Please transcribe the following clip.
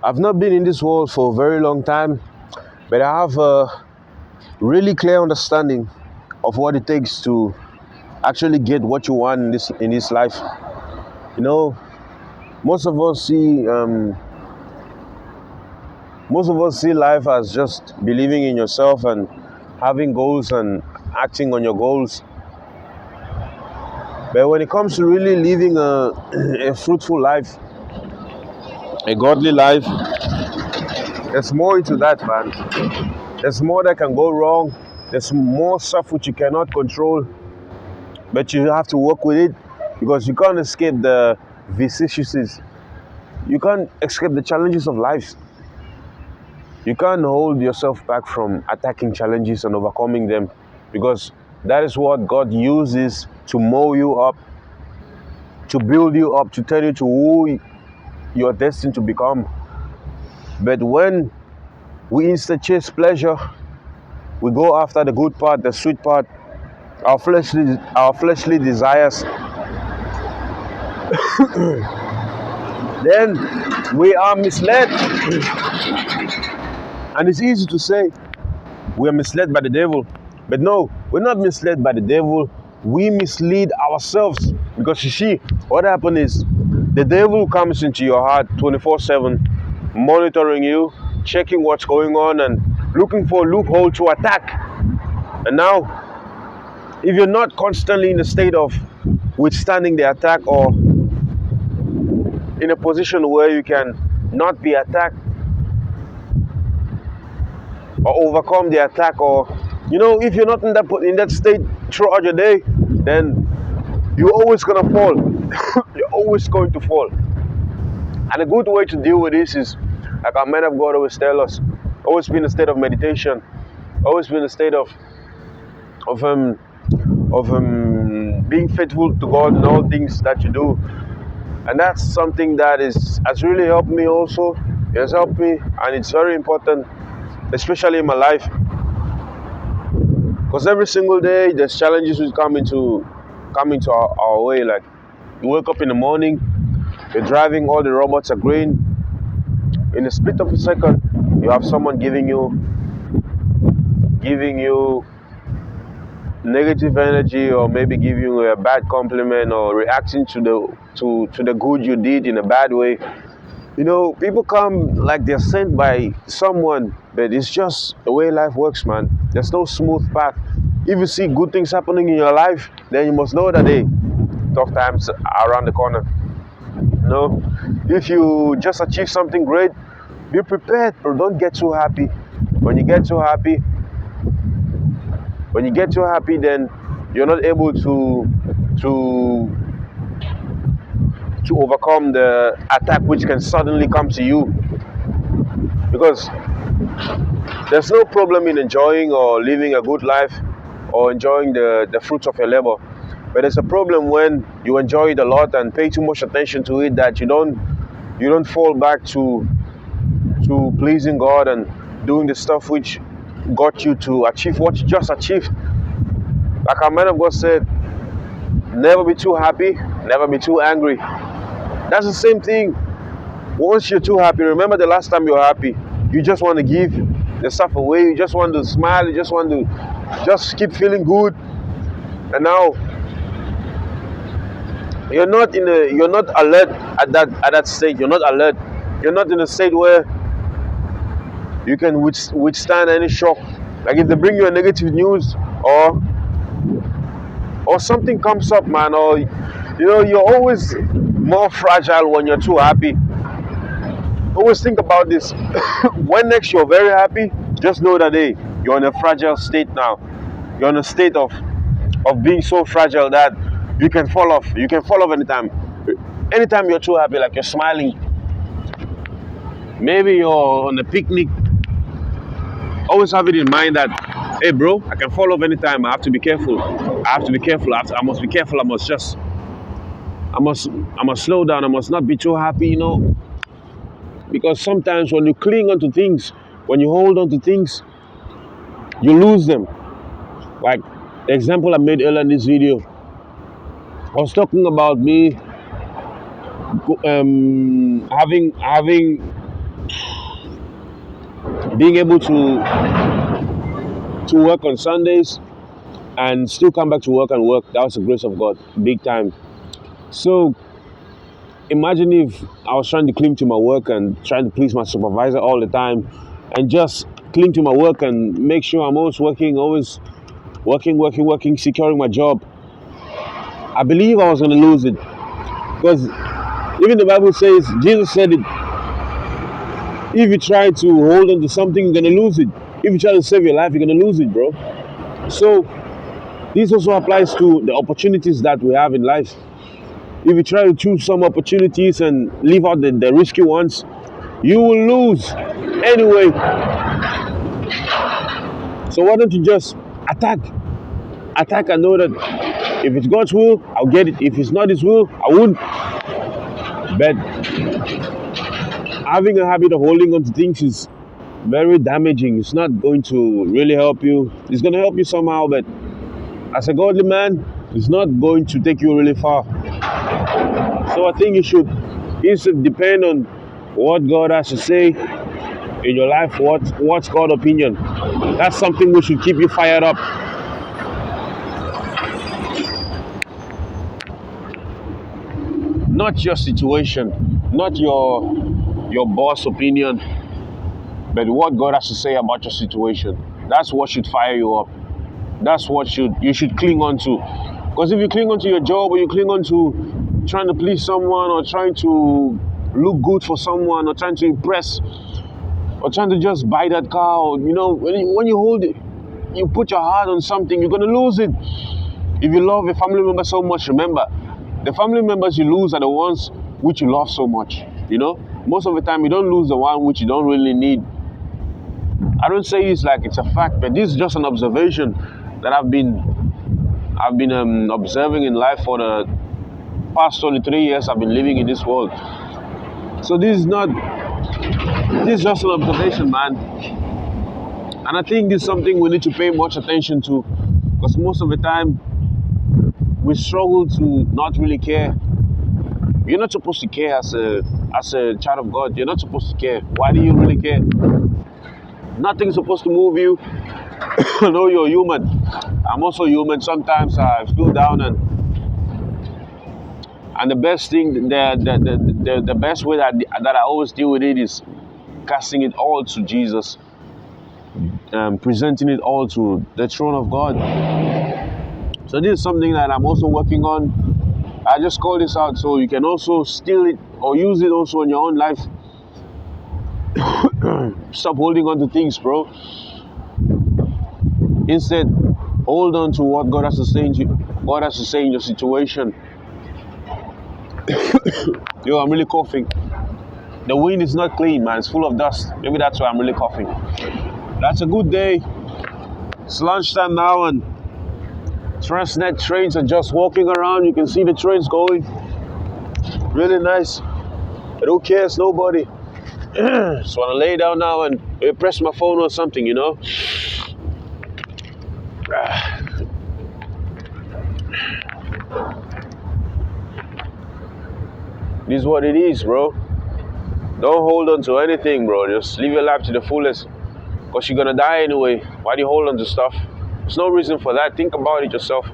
I've not been in this world for a very long time, but I have a really clear understanding of what it takes to actually get what you want in this life. You know, most of us see life as just believing in yourself and having goals and acting on your goals. But when it comes to really living a fruitful life, a godly life, there's more into that, man. There's more that can go wrong. There's more stuff which you cannot control, but you have to work with it because you can't escape the vicissitudes. You can't escape the challenges of life. You can't hold yourself back from attacking challenges and overcoming them because that is what God uses to mold you up, to build you up, to turn you to who you're destined to become. But when we instead chase pleasure, we go after the good part, the sweet part, our fleshly desires, then we are misled. And it's easy to say we are misled by the devil. But no, we're not misled by the devil. We mislead ourselves. Because you see, what happened is the devil comes into your heart 24/7, monitoring you, checking what's going on and looking for a loophole to attack. And now, if you're not constantly in a state of withstanding the attack or in a position where you can not be attacked or overcome the attack, or if you're not in that state throughout your day, then you're always gonna fall. You're always going to fall. And a good way to deal with this is, like our men of God always tell us, always be in a state of meditation, always be in a state of being faithful to God in all things that you do. And that's something that has really helped me also. It has helped me, and it's very important, especially in my life. Because every single day there's challenges which come into our way. Like, you wake up in the morning, you're driving, all the robots are green. In a split of a second, you have someone giving you negative energy, or maybe giving you a bad compliment, or reacting to the good you did in a bad way. People come like they're sent by someone, but it's just the way life works, man. There's no smooth path. If you see good things happening in your life, then you must know that tough times are around the corner. If you just achieve something great, be prepared, but don't get too happy. When you get too happy, then you're not able to overcome the attack which can suddenly come to you. Because there's no problem in enjoying or living a good life or enjoying the fruits of your labor. But there's a problem when you enjoy it a lot and pay too much attention to it that you don't fall back to pleasing God and doing the stuff which got you to achieve what you just achieved. Like our man of God said, never be too happy, never be too angry. That's the same thing. Once you're too happy, remember the last time you were happy. You just want to give the stuff away. You just want to smile. You just want to just keep feeling good. And now you're not alert at that state. You're not alert. You're not in a state where you can withstand any shock. Like if they bring you a negative news or something comes up, man, or you're always more fragile when you're too happy. Always think about this. When next you're very happy, just know that you're in a fragile state now. You're in a state of being so fragile that you can fall off. You can fall off anytime. Anytime you're too happy, like you're smiling. Maybe you're on a picnic. Always have it in mind that, hey bro, I can fall off anytime. I have to be careful. I must be careful. I must slow down. I must not be too happy, Because sometimes when you cling onto things, when you hold on to things, you lose them. Like the example I made earlier in this video, I was talking about me having being able to work on Sundays and still come back to work and work, that was the grace of God, big time. So imagine if I was trying to cling to my work and trying to please my supervisor all the time and just cling to my work and make sure I'm always working, securing my job. I believe I was going to lose it because even the Bible says, Jesus said it, if you try to hold on to something, you're going to lose it. If you try to save your life, you're going to lose it, bro. So this also applies to the opportunities that we have in life. If you try to choose some opportunities and leave out the risky ones, you will lose anyway. So why don't you just attack? Attack and know that if it's God's will, I'll get it. If it's not His will, I won't. But having a habit of holding on to things is very damaging. It's not going to really help you. It's going to help you somehow, but as a godly man, it's not going to take you really far. So I think you should instead depend on what God has to say in your life. What's God's opinion? That's something which should keep you fired up. Not your situation, not your boss' opinion, but what God has to say about your situation. That's what should fire you up. That's what you should cling on to. Because if you cling on to your job or you cling on to trying to please someone or trying to look good for someone or trying to impress or trying to just buy that car, or, when you hold it, you put your heart on something, you're going to lose it. If you love a family member so much, remember, the family members you lose are the ones which you love so much. Most of the time you don't lose the one which you don't really need. I don't say this like it's a fact, but this is just an observation that I've been observing in life for the past 23 years I've been living in this world. So this is just an observation, man. And I think this is something we need to pay much attention to, because most of the time we struggle to not really care. You're not supposed to care as a child of God. You're not supposed to care. Why do you really care? Nothing's supposed to move you. I know you're human. I'm also human. Sometimes I feel down, and the best thing, the best way that I always deal with it is casting it all to Jesus, presenting it all to the throne of God. So this is something that I'm also working on. I just call this out so you can also steal it or use it also in your own life. Stop holding on to things, bro. Instead, hold on to what God has to say in your situation. Yo, I'm really coughing. The wind is not clean, man. It's full of dust. Maybe that's why I'm really coughing. That's a good day. It's lunchtime now, and Transnet trains are just walking around. You can see the trains going. Really nice. But who cares? Nobody. Just want to lay down now and press my phone or something, This is what it is, bro. Don't hold on to anything, bro. Just live your life to the fullest. Because you're going to die anyway. Why do you hold on to stuff? There's no reason for that. Think about it yourself.